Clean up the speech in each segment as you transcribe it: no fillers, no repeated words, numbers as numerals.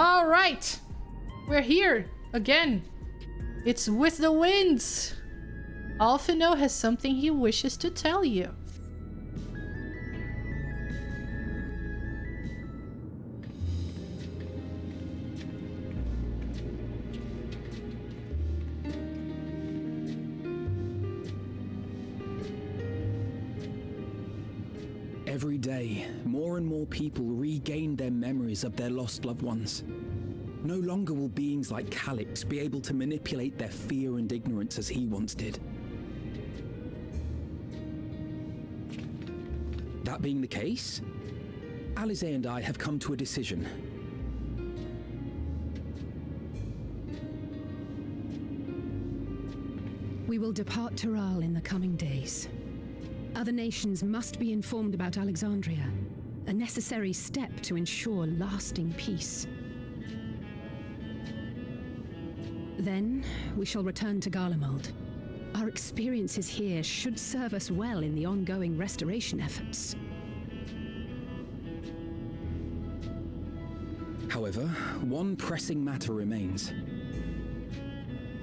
All right, we're here again. It's with the winds. Alphino has something he wishes to tell you. Every day, more and more people regain their memories of their lost loved ones. No longer will beings like Calyx be able to manipulate their fear and ignorance as he once did. That being the case, Alisaie and I have come to a decision. We will depart Taral in the coming days. Other nations must be informed about Alexandria, a necessary step to ensure lasting peace. Then, we shall return to Garlemald. Our experiences here should serve us well in the ongoing restoration efforts. However, one pressing matter remains.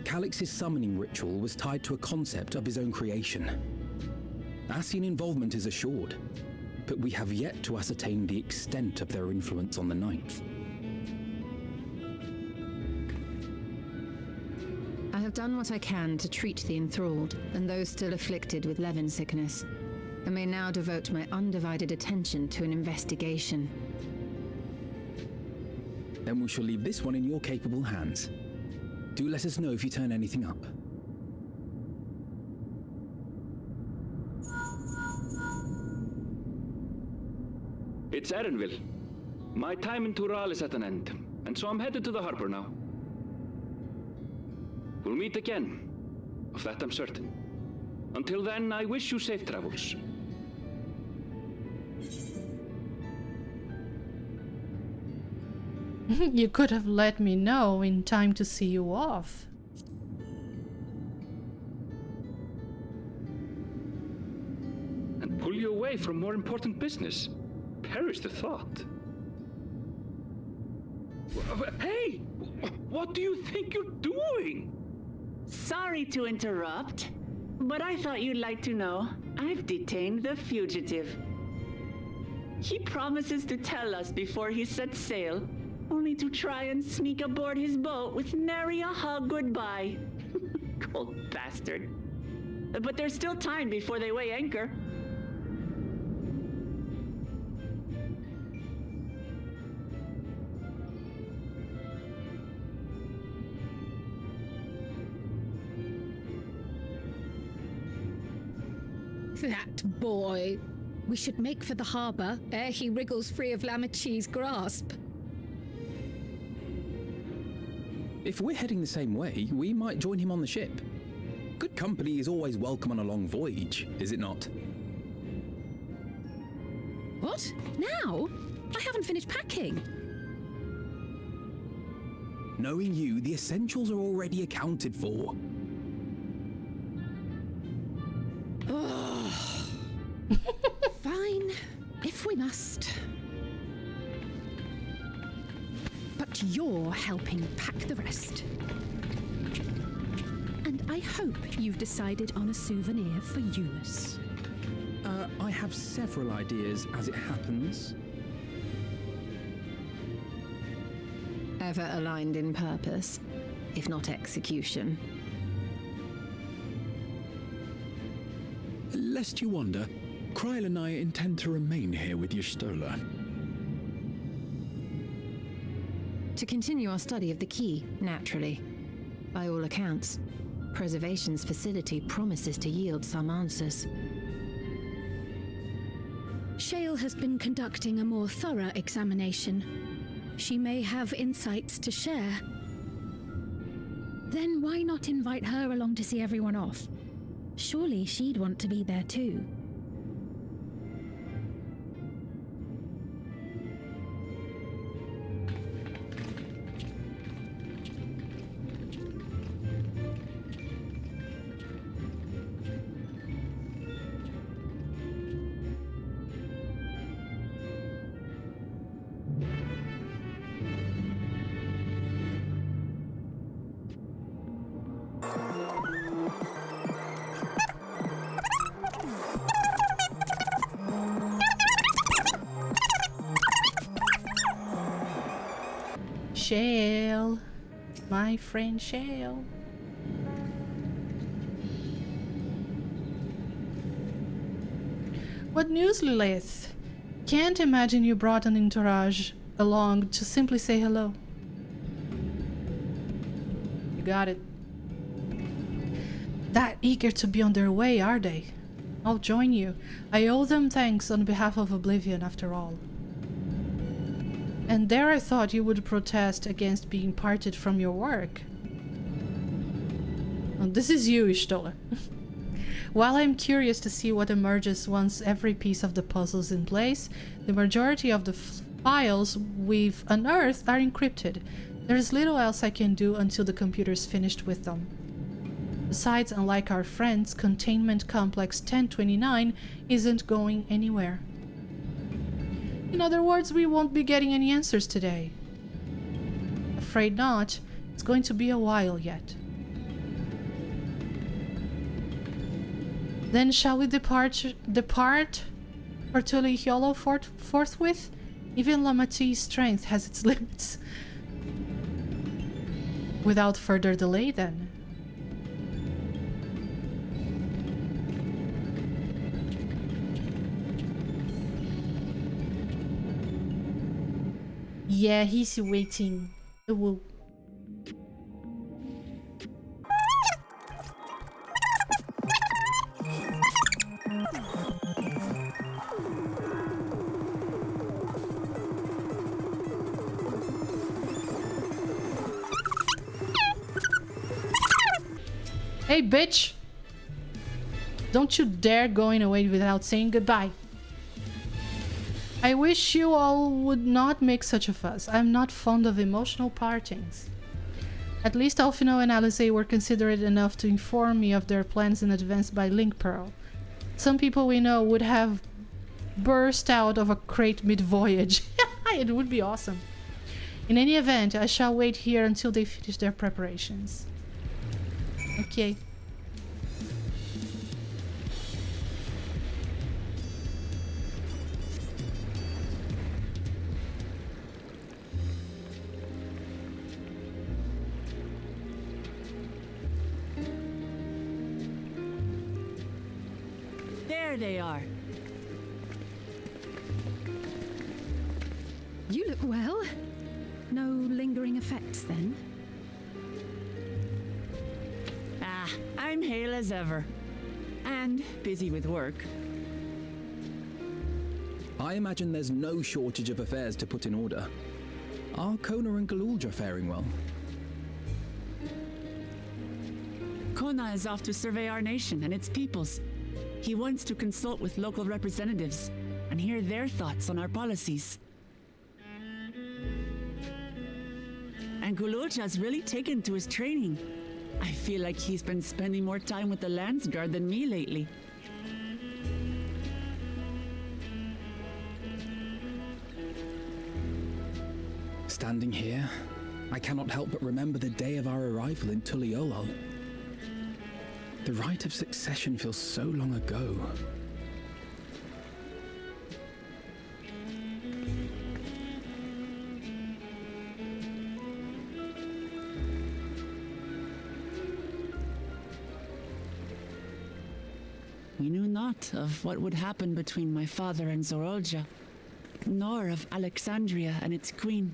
Calyx's summoning ritual was tied to a concept of his own creation. Ascian involvement is assured, but we have yet to ascertain the extent of their influence on the Ninth. I have done what I can to treat the enthralled and those still afflicted with Levin sickness, and may now devote my undivided attention to an investigation. Then we shall leave this one in your capable hands. Do let us know if you turn anything up. It's Erenville. My time in Tural is at an end, and so I'm headed to the harbor now. We'll meet again, of that I'm certain. Until then, I wish you safe travels. You could have let me know in time to see you off. And pull you away from more important business. Perish the thought. Hey! What do you think you're doing? Sorry to interrupt, but I thought you'd like to know I've detained the fugitive. He promises to tell us before he sets sail, only to try and sneak aboard his boat with nary a hug goodbye. Cold bastard. But there's still time before they weigh anchor. That boy! We should make for the harbor ere he wriggles free of Lamachi's grasp. If we're heading the same way, we might join him on the ship. Good company is always welcome on a long voyage, is it not? What? Now? I haven't finished packing. Knowing you, the essentials are already accounted for. Fine, if we must. But you're helping pack the rest. And I hope you've decided on a souvenir for Eunice. I have several ideas as it happens. Ever aligned in purpose, if not execution. Lest you wonder, Kryl and I intend to remain here with Y'shtola. To continue our study of the key, naturally. By all accounts, Preservation's facility promises to yield some answers. Shale has been conducting a more thorough examination. She may have insights to share. Then why not invite her along to see everyone off? Surely she'd want to be there too. Shale. My friend Shale. What news, Lilyth? Can't imagine you brought an entourage along to simply say hello. You got it. That eager to be on their way, are they? I'll join you. I owe them thanks on behalf of Oblivion, after all. And there I thought you would protest against being parted from your work. Oh, this is you, Y'shtola. While I'm curious to see what emerges once every piece of the puzzle is in place, the majority of the files we've unearthed are encrypted. There's little else I can do until the computer's finished with them. Besides, unlike our friends, Containment Complex 1029 isn't going anywhere. In other words, we won't be getting any answers today. Afraid not. It's going to be a while yet. Then shall we depart for Tulihyolo forthwith? Even Lamati's strength has its limits. Without further delay, then. Yeah, he's waiting. Woo. Hey, bitch! Don't you dare going away without saying goodbye. I wish you all would not make such a fuss. I'm not fond of emotional partings. At least Alphino and Alisaie were considerate enough to inform me of their plans in advance by link pearl. Some people we know would have burst out of a crate mid-voyage. It would be awesome. In any event, I shall wait here until they finish their preparations. Okay. There they are. You look well. No lingering effects, then? I'm hale as ever. And busy with work. I imagine there's no shortage of affairs to put in order. Are Kona and Galulja faring well? Kona is off to survey our nation and its peoples. He wants to consult with local representatives and hear their thoughts on our policies. And Galulja's really taken to his training. I feel like he's been spending more time with the Landsguard than me lately. Standing here, I cannot help but remember the day of our arrival in Tulihyolo. The rite of succession feels so long ago. We knew not of what would happen between my father and Zorolja, nor of Alexandria and its queen.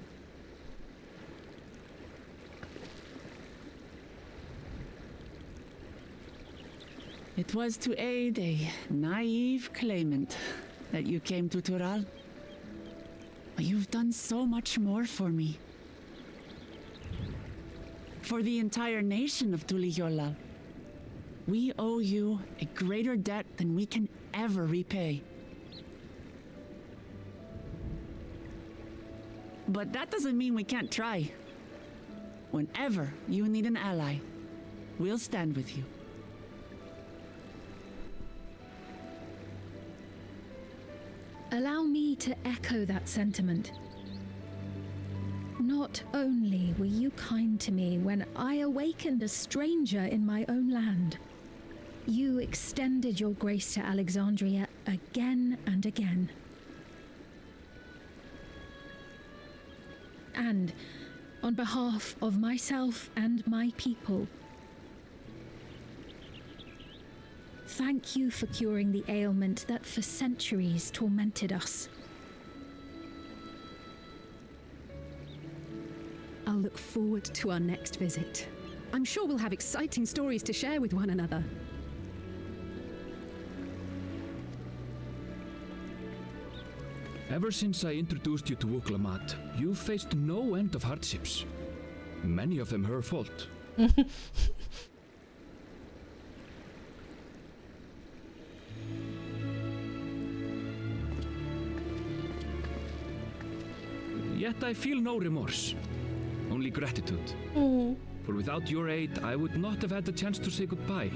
It was to aid a naive claimant that you came to Tural. But you've done so much more for me. For the entire nation of Tulihyolo. We owe you a greater debt than we can ever repay. But that doesn't mean we can't try. Whenever you need an ally, we'll stand with you. Allow me to echo that sentiment. Not only were you kind to me when I awakened a stranger in my own land, you extended your grace to Alexandria again and again. on behalf of myself and my people. Thank you for curing the ailment that for centuries tormented us. I'll look forward to our next visit. I'm sure we'll have exciting stories to share with one another. Ever since I introduced you to Wuklamat, you've faced no end of hardships. Many of them her fault. Yet I feel no remorse, only gratitude. For without your aid, I would not have had the chance to say goodbye.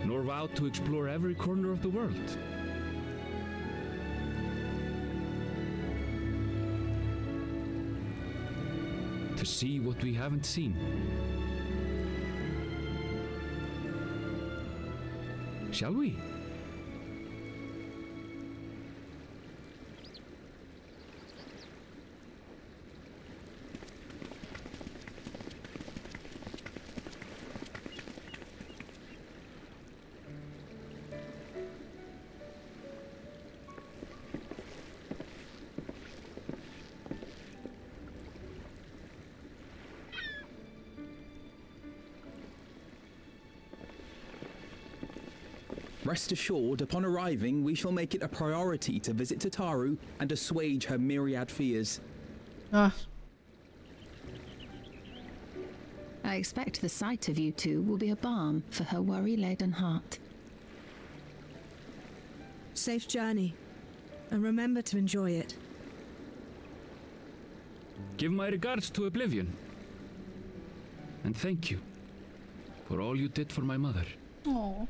Nor vowed to explore every corner of the world. To see what we haven't seen. Shall we? Rest assured, upon arriving, we shall make it a priority to visit Tataru and assuage her myriad fears. Ah. I expect the sight of you two will be a balm for her worry-laden heart. Safe journey, and remember to enjoy it. Give my regards to Oblivion. And thank you for all you did for my mother. Oh.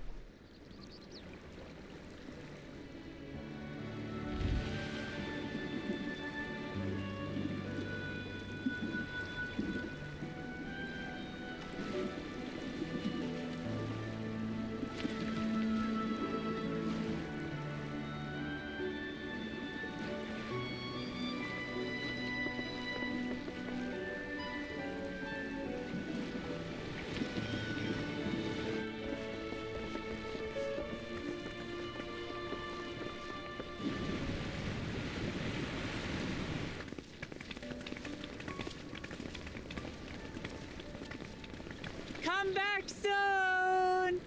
Come back soon!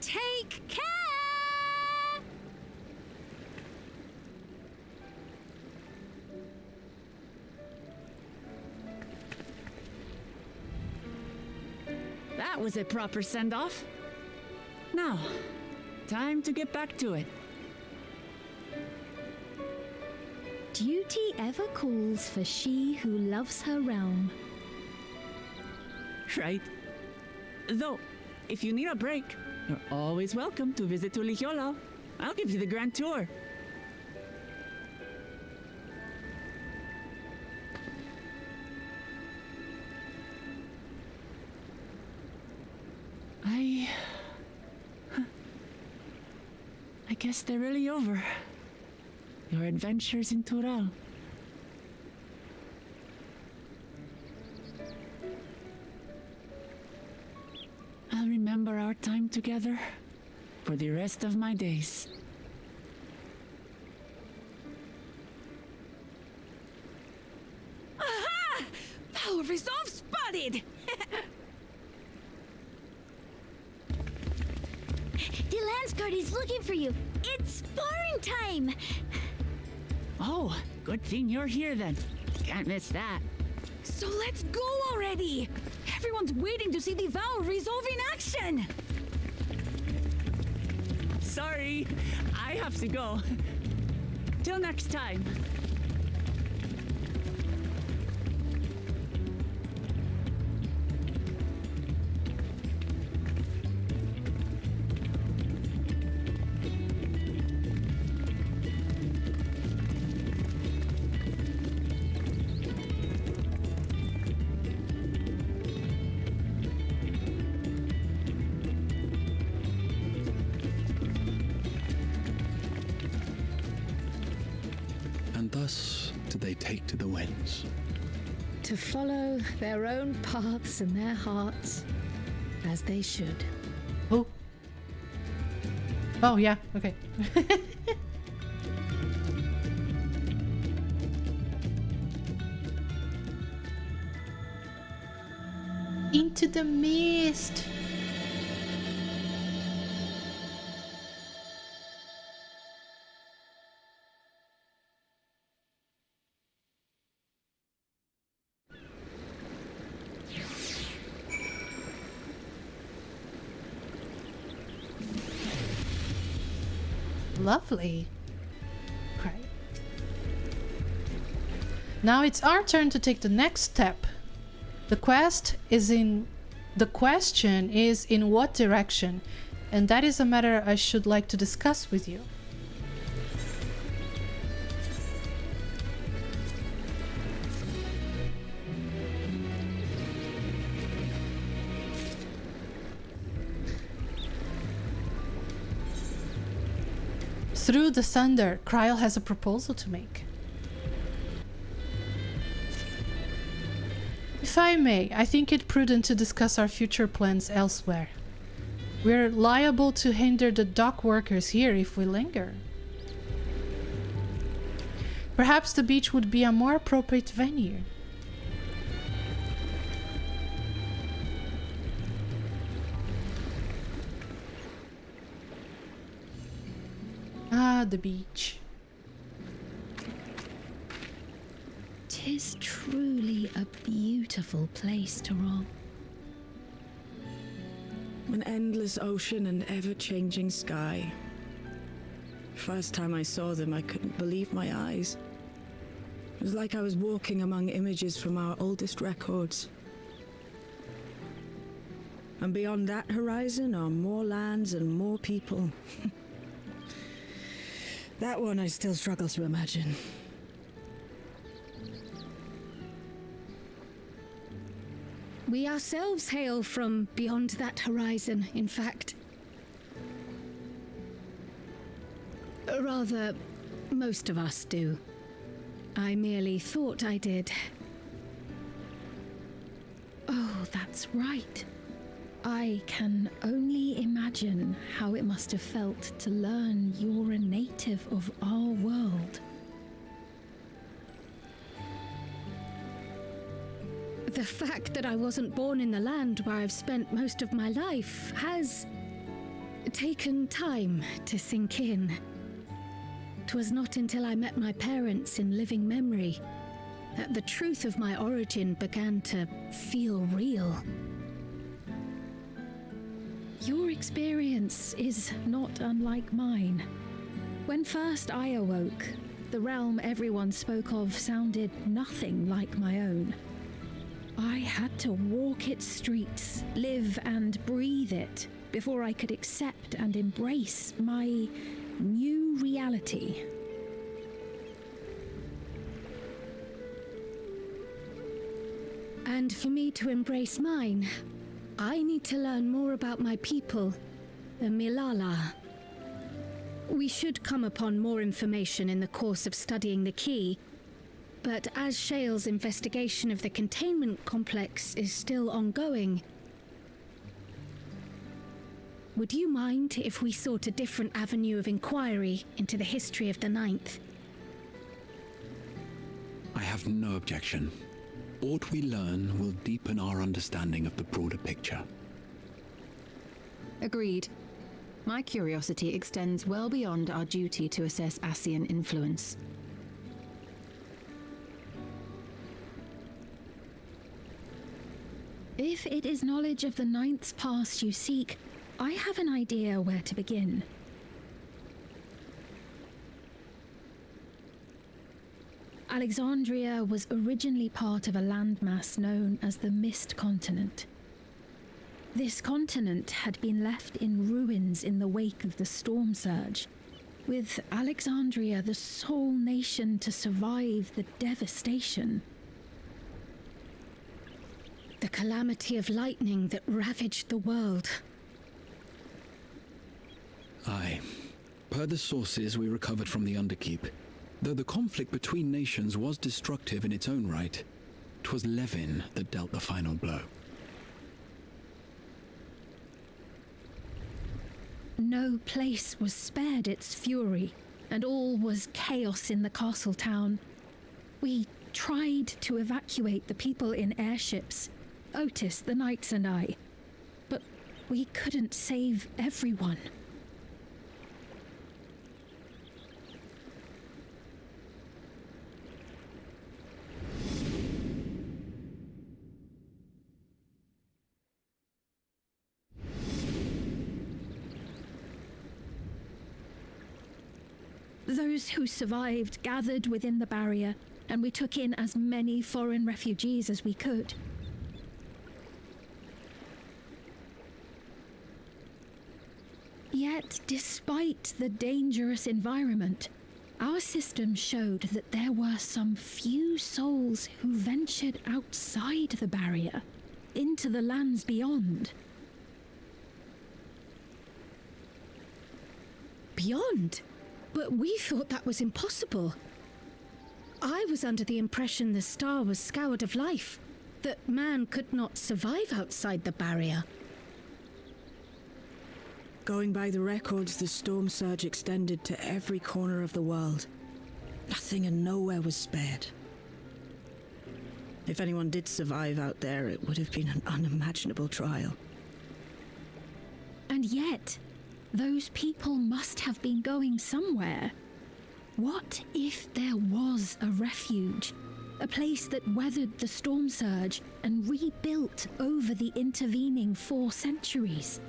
Take care! That was a proper send-off. Now, time to get back to it. Duty ever calls for she who loves her realm. Right. Though, if you need a break, you're always welcome to visit Tulichola. I'll give you the grand tour. I guess they're really over. Your adventures in Tural. I'll remember our time together for the rest of my days. Aha! Power resolve spotted! The Landsguard is looking for you. It's sparring time. Oh, good thing you're here then. Can't miss that. So let's go already! Everyone's waiting to see the Vow resolve in action! Sorry, I have to go. Till next time. And thus do they take to the winds. To follow their own paths and their hearts, as they should. Oh. Oh, yeah, okay. Into the mist. Lovely. Great. Now it's our turn to take the next step. The question is in what direction, and that is a matter I should like to discuss with you. Through the thunder, Kryl has a proposal to make. If I may, I think it prudent to discuss our future plans elsewhere. We're liable to hinder the dock workers here if we linger. Perhaps the beach would be a more appropriate venue. Ah, the beach. 'Tis truly a beautiful place to roam. An endless ocean and ever-changing sky. First time I saw them, I couldn't believe my eyes. It was like I was walking among images from our oldest records. And beyond that horizon are more lands and more people. That one I still struggle to imagine. We ourselves hail from beyond that horizon, in fact. Rather, most of us do. I merely thought I did. Oh, that's right. I can only imagine how it must have felt to learn you're a native of our world. The fact that I wasn't born in the land where I've spent most of my life has taken time to sink in. 'Twas not until I met my parents in living memory that the truth of my origin began to feel real. Your experience is not unlike mine. When first I awoke, the realm everyone spoke of sounded nothing like my own. I had to walk its streets, live and breathe it, before I could accept and embrace my new reality. And for me to embrace mine, I need to learn more about my people, the Milala. We should come upon more information in the course of studying the key, but as Shale's investigation of the containment complex is still ongoing, would you mind if we sought a different avenue of inquiry into the history of the Ninth? I have no objection. Aught we learn will deepen our understanding of the broader picture. Agreed. My curiosity extends well beyond our duty to assess Ascian influence. If it is knowledge of the Ninth's past you seek, I have an idea where to begin. Alexandria was originally part of a landmass known as the Mist Continent. This continent had been left in ruins in the wake of the storm surge, with Alexandria the sole nation to survive the devastation. The calamity of lightning that ravaged the world. Aye. Per the sources we recovered from the Underkeep, Though the conflict between nations was destructive in its own right, 'twas Levin that dealt the final blow. No place was spared its fury, and all was chaos in the castle town. We tried to evacuate the people in airships, Otis, the knights and I, but we couldn't save everyone. Those who survived gathered within the barrier, and we took in as many foreign refugees as we could. Yet, despite the dangerous environment, our system showed that there were some few souls who ventured outside the barrier, into the lands beyond. Beyond? But we thought that was impossible. I was under the impression the star was scoured of life, that man could not survive outside the barrier. Going by the records, the storm surge extended to every corner of the world. Nothing and nowhere was spared. If anyone did survive out there, it would have been an unimaginable trial. And yet, those people must have been going somewhere. What if there was a refuge? A place that weathered the storm surge and rebuilt over the intervening 4 centuries?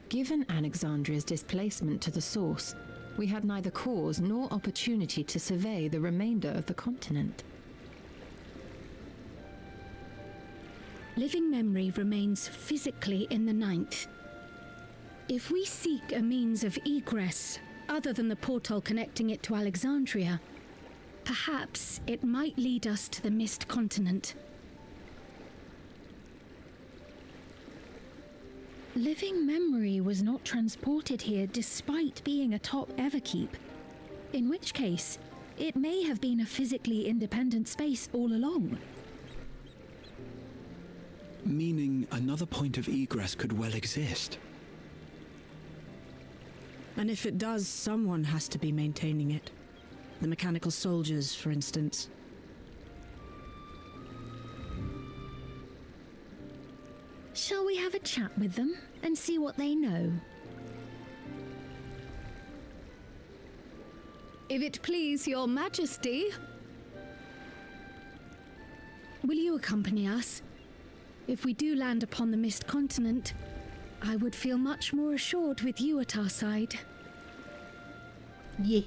Given Alexandria's displacement to the source, we had neither cause nor opportunity to survey the remainder of the continent. Living memory remains physically in the 9th. If we seek a means of egress other than the portal connecting it to Alexandria, perhaps it might lead us to the Mist Continent. Living memory was not transported here despite being atop Everkeep, in which case it may have been a physically independent space all along. Meaning another point of egress could well exist. And if it does, someone has to be maintaining it. The mechanical soldiers, for instance. Shall we have a chat with them and see what they know? If it please your majesty. Will you accompany us? If we do land upon the Mist Continent, I would feel much more assured with you at our side. Yeah.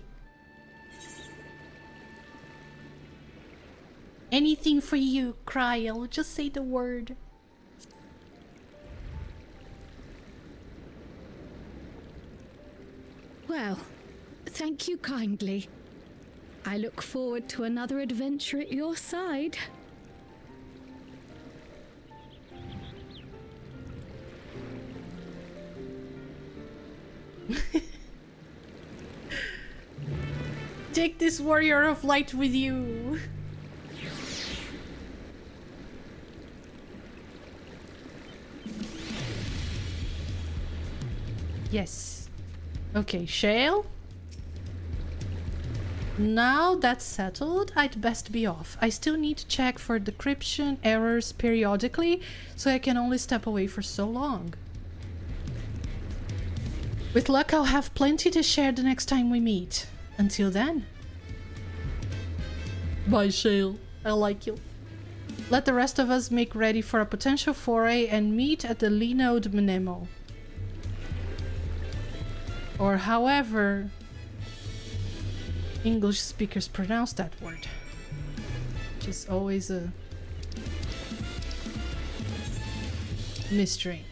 Anything for you, Cryle. Just say the word. Well, thank you kindly. I look forward to another adventure at your side. Take this warrior of light with you. Yes. Okay, Shale. Now that's settled, I'd best be off. I still need to check for decryption errors periodically, so I can only step away for so long. With luck, I'll have plenty to share the next time we meet. Until then. Bye, Shale. I like you. Let the rest of us make ready for a potential foray and meet at the Linode Mnemo. Or however English speakers pronounce that word. Which is always a mystery.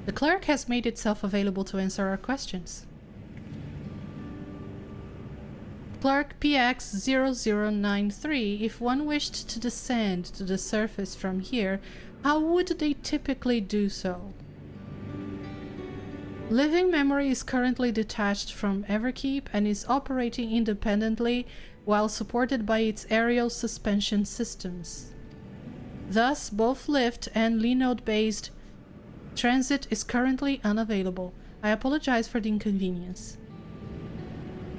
The clerk has made itself available to answer our questions. Clerk PX0093, if one wished to descend to the surface from here, how would they typically do so? Living Memory is currently detached from Everkeep and is operating independently while supported by its aerial suspension systems. Thus, both lift and Linode-based transit is currently unavailable. I apologize for the inconvenience.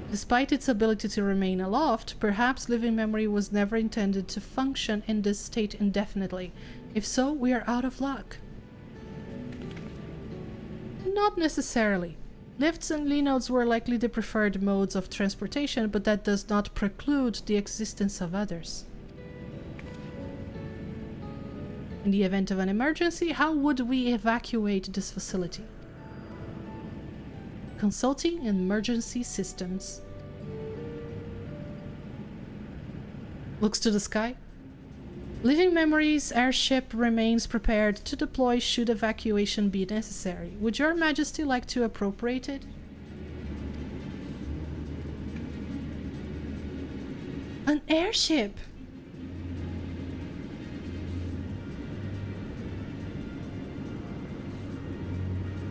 Despite its ability to remain aloft, perhaps Living Memory was never intended to function in this state indefinitely. If so, we are out of luck. Not necessarily. Lifts and Linodes were likely the preferred modes of transportation, but that does not preclude the existence of others. In the event of an emergency, how would we evacuate this facility? Consulting emergency systems. Looks to the sky. Living Memory's airship remains prepared to deploy should evacuation be necessary. Would Your Majesty like to appropriate it? An airship!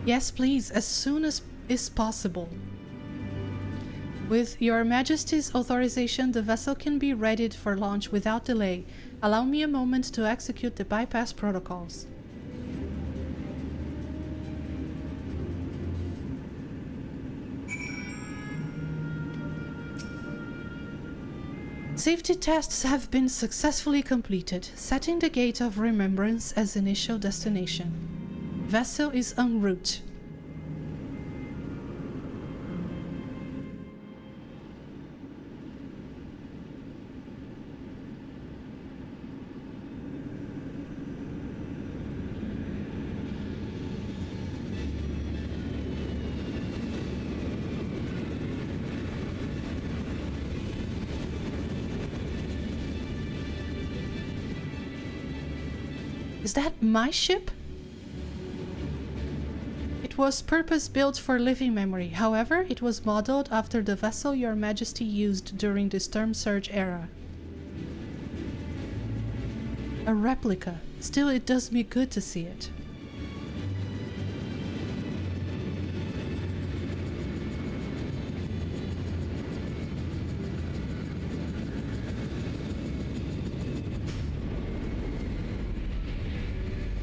Yes, please, as soon as is possible. With Your Majesty's authorization, the vessel can be readied for launch without delay. Allow me a moment to execute the bypass protocols. Safety tests have been successfully completed, setting the Gate of Remembrance as initial destination. Vessel is en route. Is that my ship? It was purpose-built for Living Memory. However, it was modeled after the vessel Your Majesty used during the Storm Surge era. A replica. Still, it does me good to see it.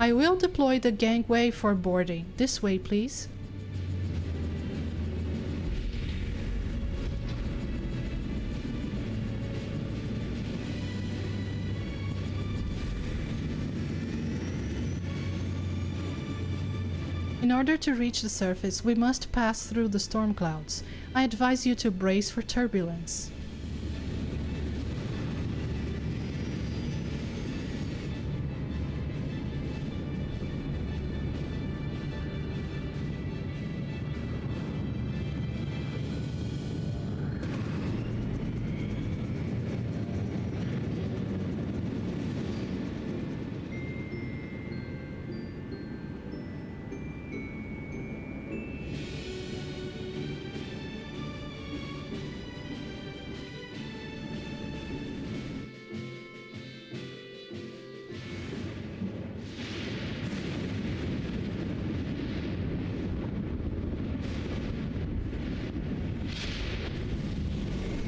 I will deploy the gangway for boarding. This way, please. In order to reach the surface, we must pass through the storm clouds. I advise you to brace for turbulence.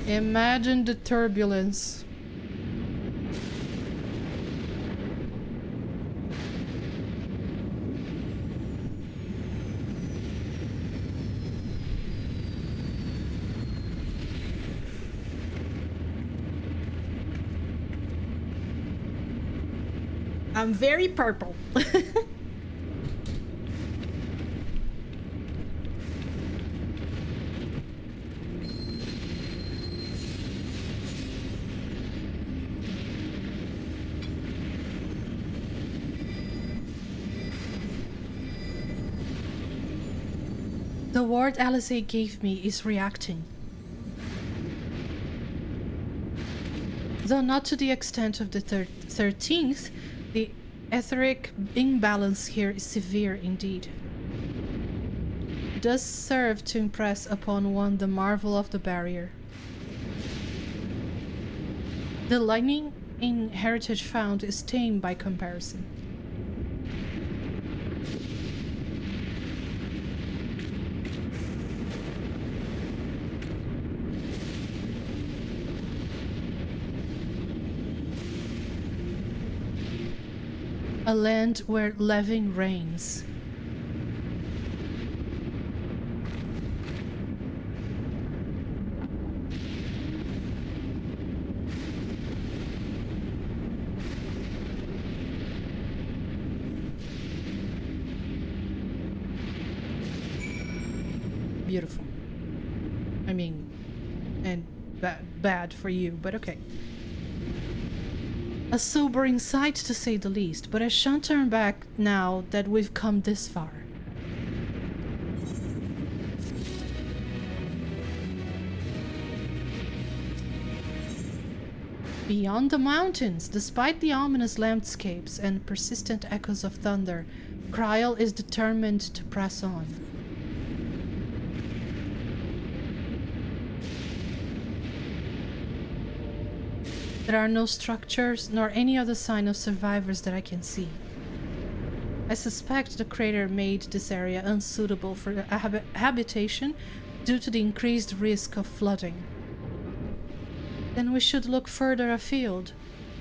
Imagine the turbulence. I'm very purple. The ward Alizé gave me is reacting. Though not to the extent of the 13th, the etheric imbalance here is severe indeed. does serve to impress upon one the marvel of the barrier. The lightning in heritage found is tame by comparison. A land where Levin reigns. Beautiful. I mean, and bad for you, but okay. A sobering sight to say the least, but I shan't turn back now that we've come this far. Beyond the mountains, despite the ominous landscapes and persistent echoes of thunder, Kryl is determined to press on. There are no structures nor any other sign of survivors that I can see. I suspect the crater made this area unsuitable for habitation due to the increased risk of flooding. Then we should look further afield.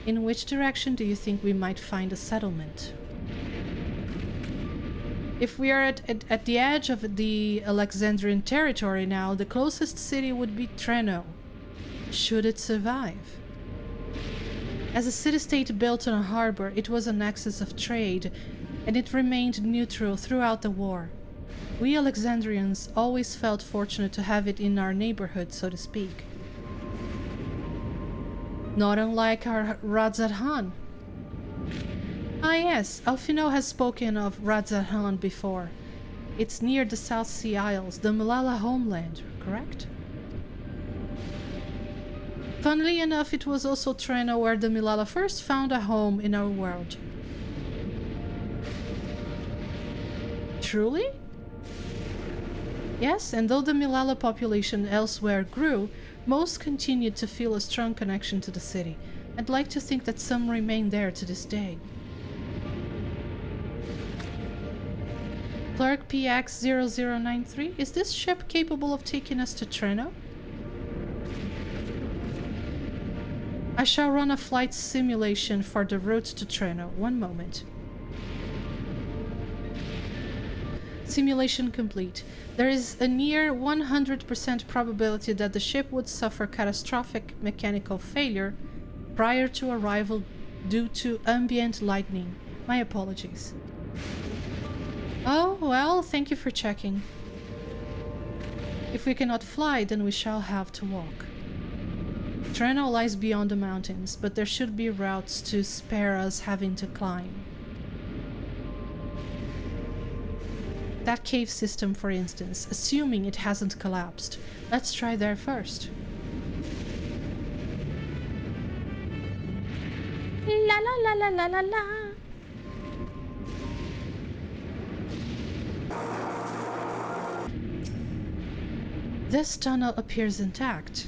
In which direction do you think we might find a settlement? If we are at the edge of the Alexandrian territory now, the closest city would be Treno, should it survive. As a city-state built on a harbor, it was a nexus of trade, and it remained neutral throughout the war. We Alexandrians always felt fortunate to have it in our neighborhood, so to speak. Not unlike our Radzat-Han. Ah yes, Alfino has spoken of Radzat-Han before. It's near the South Sea Isles, the Malala homeland, correct? Funnily enough, it was also Treno where the Milala first found a home in our world. Truly? Yes, and though the Milala population elsewhere grew, most continued to feel a strong connection to the city. I'd like to think that some remain there to this day. Clerk PX0093, is this ship capable of taking us to Treno? I shall run a flight simulation for the route to Treno. One moment. Simulation complete. There is a near 100% probability that the ship would suffer catastrophic mechanical failure prior to arrival due to ambient lightning. My apologies. Oh, well, thank you for checking. If we cannot fly, then we shall have to walk. Treno lies beyond the mountains, but there should be routes to spare us having to climb. That cave system, for instance, assuming it hasn't collapsed. Let's try there first. La la la la la la la. This tunnel appears intact.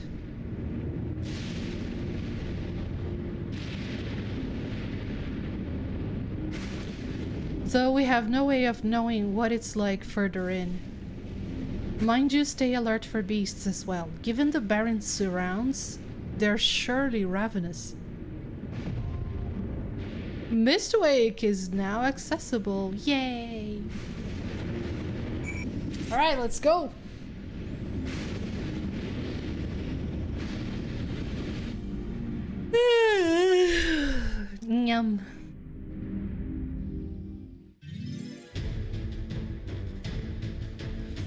Though we have no way of knowing what it's like further in. Mind you, stay alert for beasts as well. Given the barren surrounds, they're surely ravenous. Mistwake is now accessible. Yay! Alright, let's go! Yum.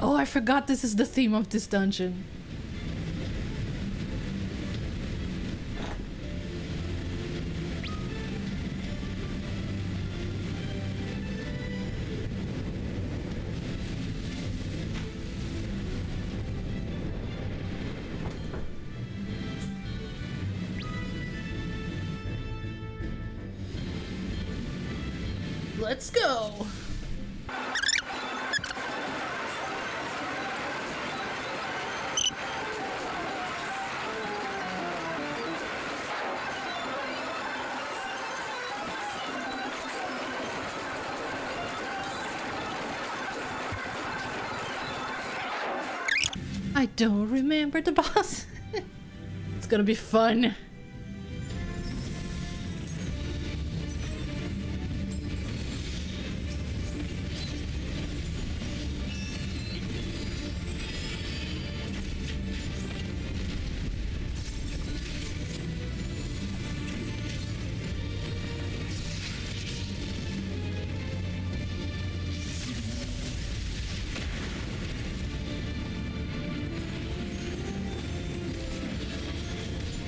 Oh, I forgot this is the theme of this dungeon. Let's go. I don't remember the boss. It's gonna be fun.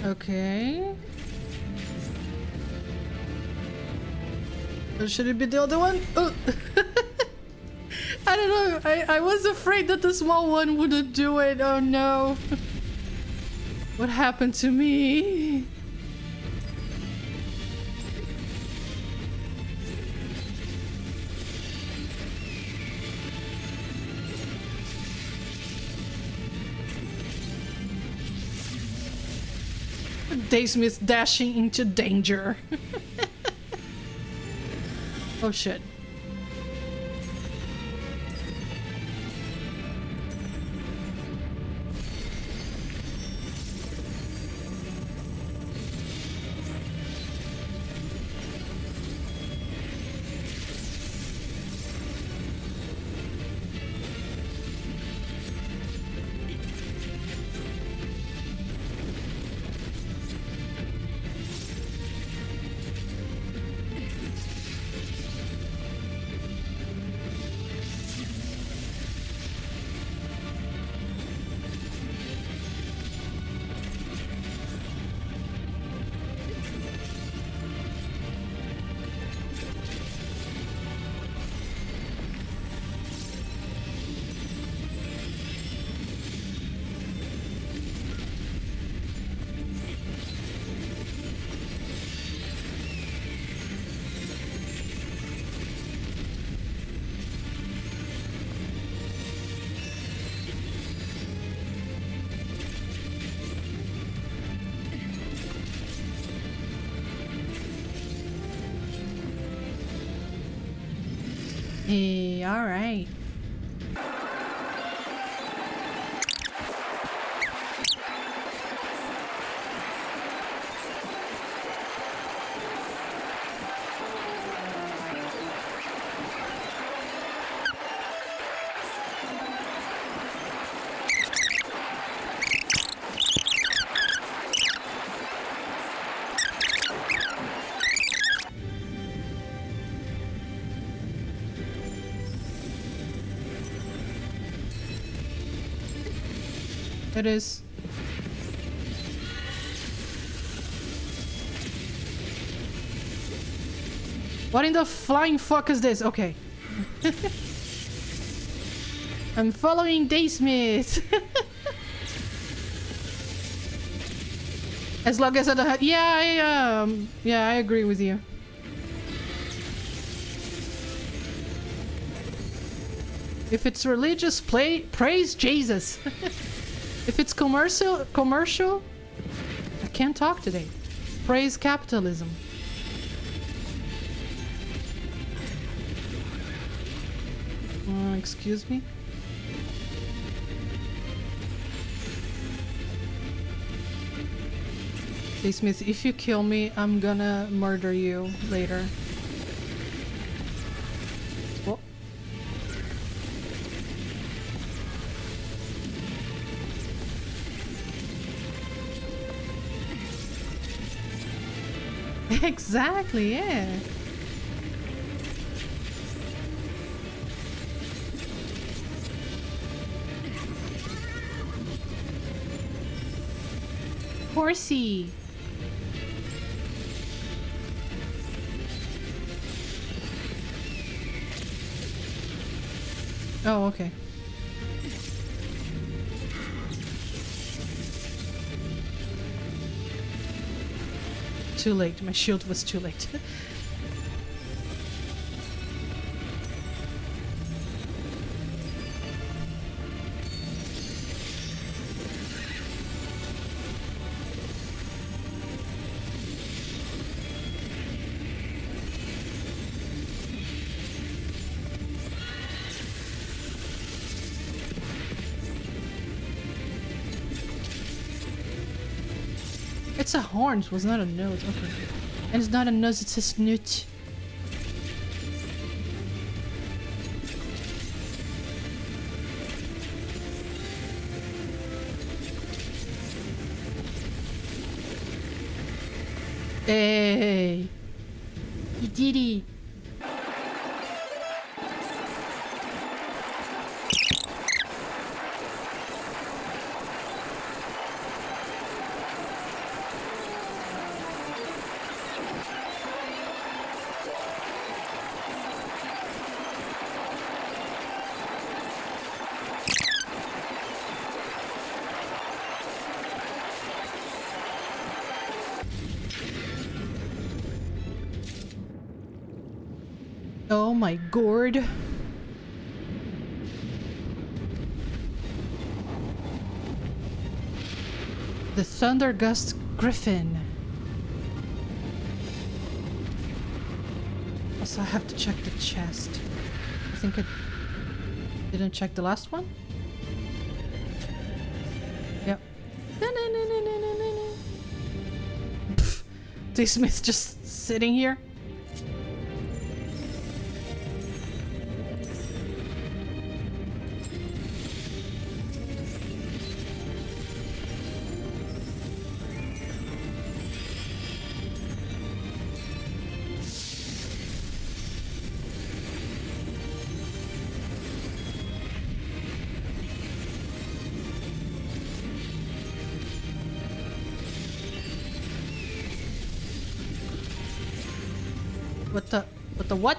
Okay. Or should it be the other one? Oh. I don't know. I was afraid that the small one wouldn't do it. Oh no. What happened to me? Daysmith dashing into danger. Oh shit. Hey, all right. It is. What in the flying fuck is this? Okay. I'm following Daysmith. As long as I don't have... Yeah, I agree with you. If it's religious, praise Jesus. If it's commercial, I can't talk today. Praise capitalism. Excuse me? Daysmith, if you kill me, I'm gonna murder you later. Oh. Exactly, yeah. Horsey. Oh, okay. Too late. My shield was too late. It's a horn, it was not a nose. Okay. And it's not a nose, it's a snoot. Hey, you did it. Oh my gourd. The Thundergust Griffin. Also, I have to check the chest. I think I didn't check the last one. Yep. D. Smith's just sitting here. What the what?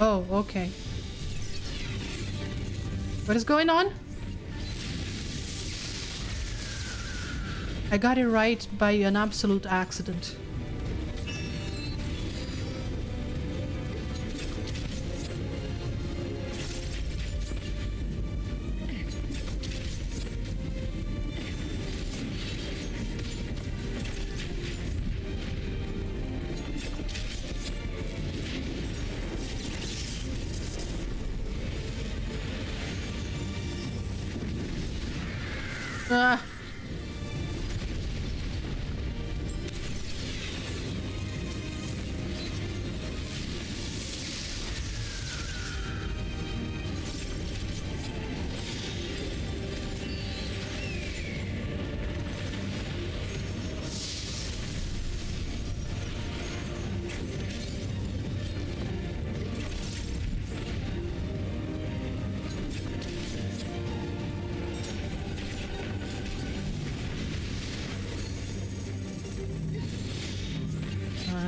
Oh, okay. What is going on? I got it right by an absolute accident.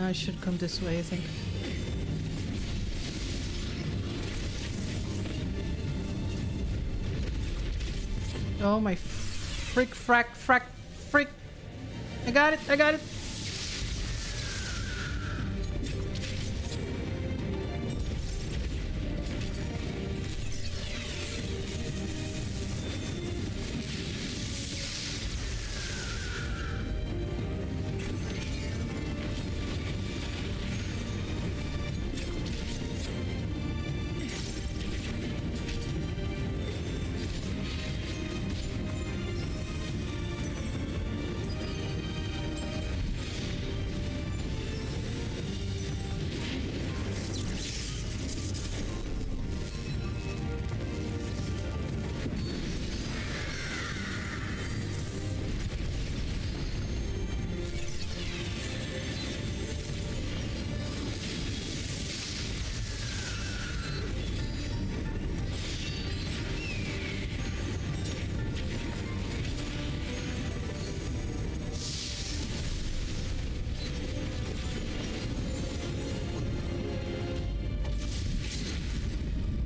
I should come this way, I think. Oh my frick, frack, frack, frick. I got it, I got it.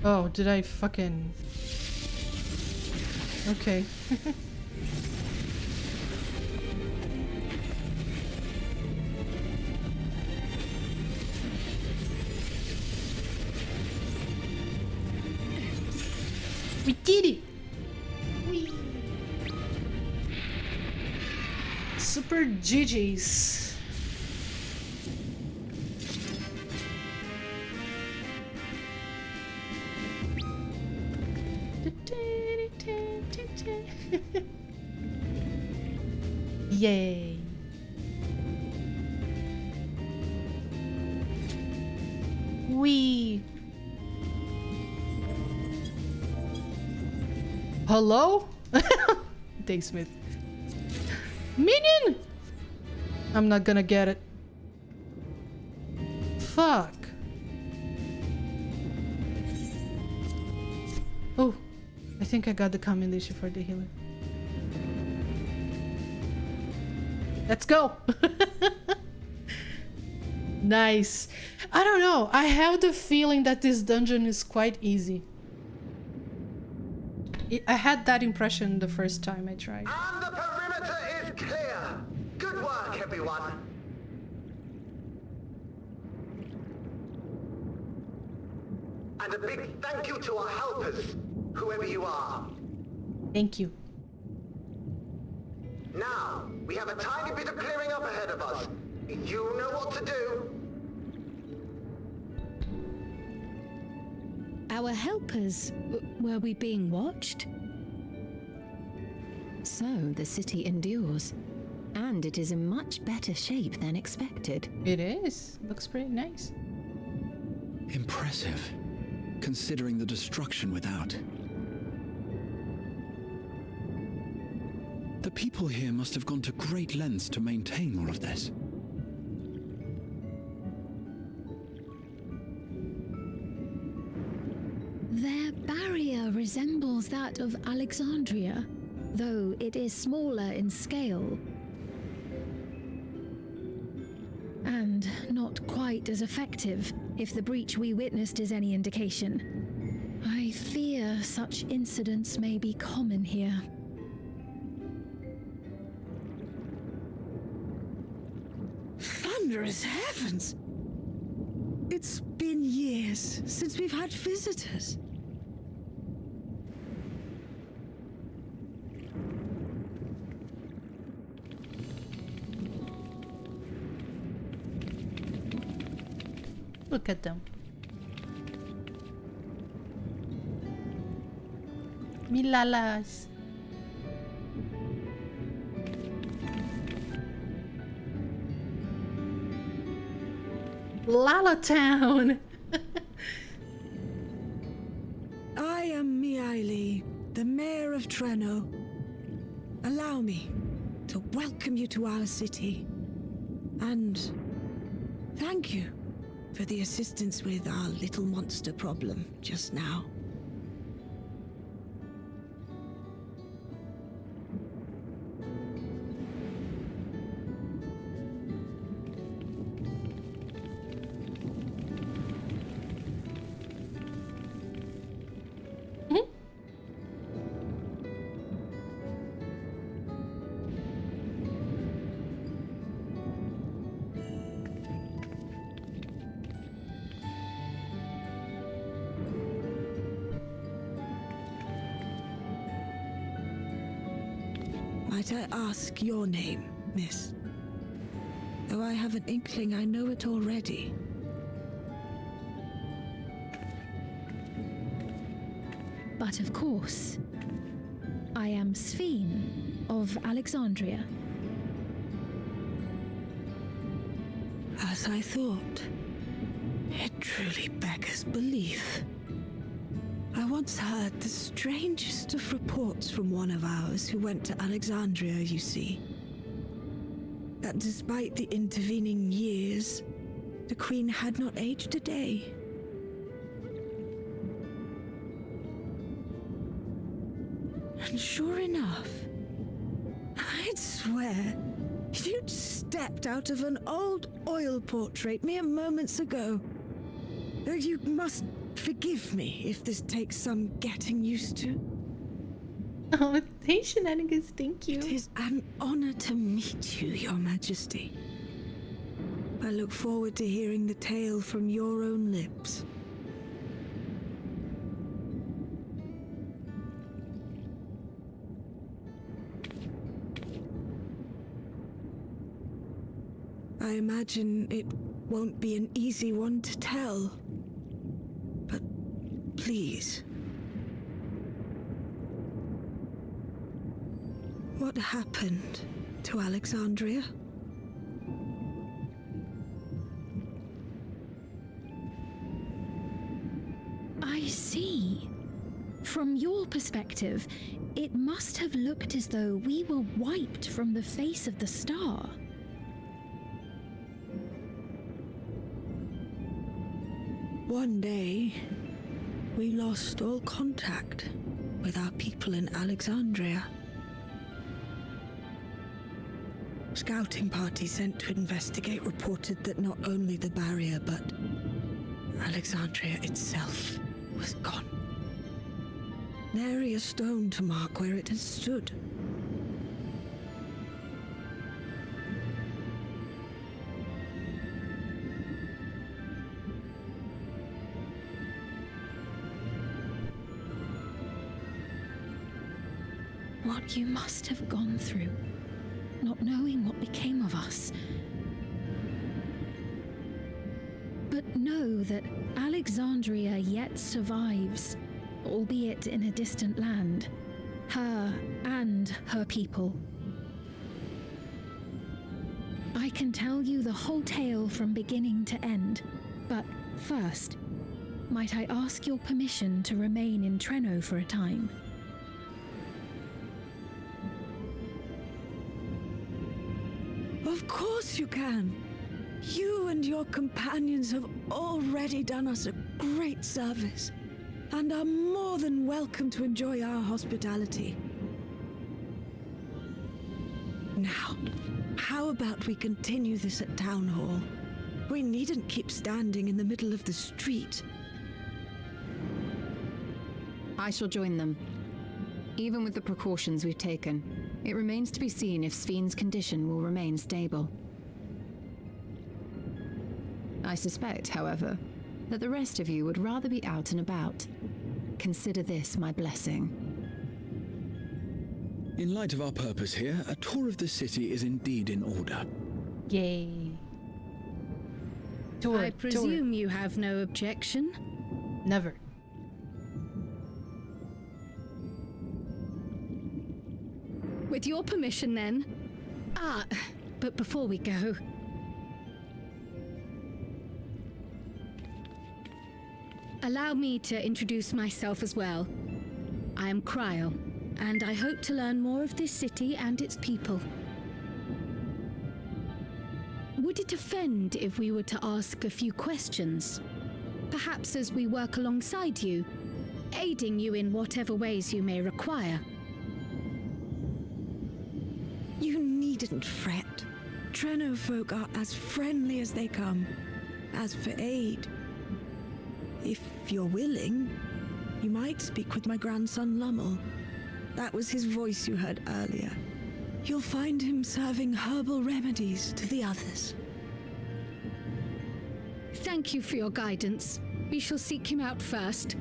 Oh, did I fucking... Okay. We did it! Whee. Super GG's. Yay. Wee. Hello? Thanks, Smith. Minion! I'm not gonna get it. Fuck. Oh, I think I got the commendation for the healer. Let's go! Nice. I don't know. I have the feeling that this dungeon is quite easy. I had that impression the first time I tried. And the perimeter is clear. Good work, everyone. And a big thank you to our helpers, whoever you are. Thank you. Now, we have a tiny bit of clearing up ahead of us. You know what to do. Our helpers, were we being watched? So the city endures, and it is in much better shape than expected. It is. Looks pretty nice. Impressive, considering the destruction without. The people here must have gone to great lengths to maintain all of this. Their barrier resembles that of Alexandria, though it is smaller in scale. And not quite as effective, if the breach we witnessed is any indication. I fear such incidents may be common here. Thunderous heavens! It's been years since we've had visitors. Look at them. Milalas. Lala Town. I am Miaili, the mayor of Treno. Allow me to welcome you to our city. And thank you for the assistance with our little monster problem just now. Might I ask your name, miss? Though I have an inkling I know it already. But of course, I am Sphene of Alexandria. As I thought, it truly beggars belief. I once heard the strangest of reports from one of ours who went to Alexandria, you see. That despite the intervening years, the Queen had not aged a day. And sure enough, I'd swear you'd stepped out of an old oil portrait mere moments ago. You must forgive me if this takes some getting used to. Oh, hey Shenanigans, thank you. It is an honor to meet you, Your Majesty. I look forward to hearing the tale from your own lips. I imagine it won't be an easy one to tell. But please, what happened to Alexandria? I see. From your perspective, it must have looked as though we were wiped from the face of the star. One day, we lost all contact with our people in Alexandria. Scouting party sent to investigate reported that not only the barrier, but Alexandria itself was gone. Nary a stone to mark where it has stood. What you must have gone through, not knowing what became of us. But know that Alexandria yet survives, albeit in a distant land. Her and her people. I can tell you the whole tale from beginning to end, but first, might I ask your permission to remain in Treno for a time? Of course you can. You and your companions have already done us a great service, and are more than welcome to enjoy our hospitality. Now, how about we continue this at Town Hall? We needn't keep standing in the middle of the street. I shall join them. Even with the precautions we've taken, it remains to be seen if Sven's condition will remain stable. I suspect, however, that the rest of you would rather be out and about. Consider this my blessing. In light of our purpose here, a tour of the city is indeed in order. Yay. I presume you have no objection? Never. With your permission, then. But before we go... allow me to introduce myself as well. I am Cryle, and I hope to learn more of this city and its people. Would it offend if we were to ask a few questions? Perhaps as we work alongside you, aiding you in whatever ways you may require. You needn't fret. Treno folk are as friendly as they come. As for aid, if you're willing, you might speak with my grandson Lummel. That was his voice you heard earlier. You'll find him serving herbal remedies to the others. Thank you for your guidance. We shall seek him out first.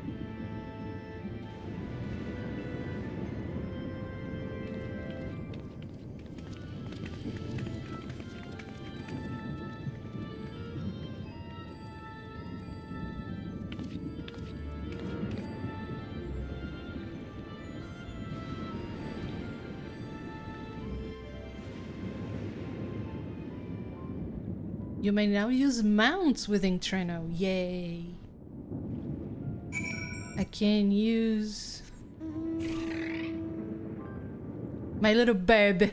You may now use mounts within Treno. Yay. I can use my little babe.